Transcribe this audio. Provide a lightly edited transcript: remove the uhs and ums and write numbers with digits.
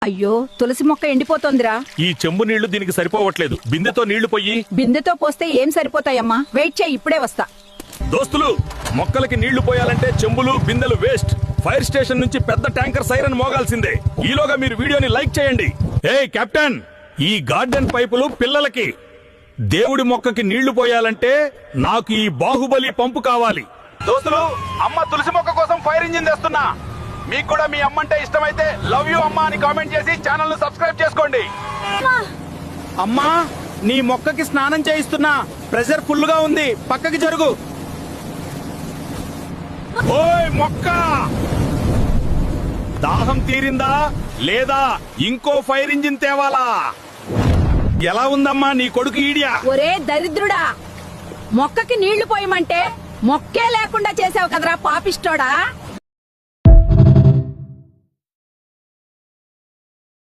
అయ్యో తులసి మొక్క ఎండిపోతోందిరా. ఈ చెంబు నీళ్లు దీనికి సరిపోవట్లేదు. బిందెతో నీళ్లు పొయ్యి. బిందెతో పోస్తే ఏం సరిపోతాయమ్మా, వెయిట్ చేయి, ఇప్పుడే వస్తా. దోస్తులు, మొక్కలకి నీళ్లు పోయాలంటే చెంబులు బిందెలు వేస్ట్. ఫైర్ స్టేషన్ నుంచి పెద్ద ట్యాంకర్ సైరన్ మోగాల్సిందే. ఈలోగా మీరు వీడియోని లైక్ చేయండి. ఏయ్ కెప్టెన్, ఈ గార్డెన్ పైపులు పిల్లలకి. దేవుడి మొక్కకి నీళ్లు పోయాలంటే నాకు ఈ బాహుబలి పంపు కావాలి. దోస్తులు, అమ్మ తులసి మొక్క కోసం ఫైర్ ఇంజిన్ తెస్తున్నా. మీకు కూడా మీ అమ్మంటే ఇష్టమైతే లవ్ యూ అమ్మా అని కామెంట్ చేసి ఛానల్ ను సబ్స్క్రైబ్ చేసుకోండి. అమ్మా, నీ మొక్కకి స్నానం చేయిస్తున్నా. ప్రెషర్ ఫుల్ గా ఉంది, పక్కకి జరుగు. ఓయ్ మొక్క, దాహం తీరిందా లేదా ఇంకో ఫైర్ ఇంజిన్ తేవాలా? ఎలా ఉందమ్మా నీ కొడుకు ఈడియా? ఒరే దరిద్రుడా, మొక్కకి నీళ్లు పోయమంటే మొక్కే లేకుండా చేసావు కదరా పాపిష్టోడా.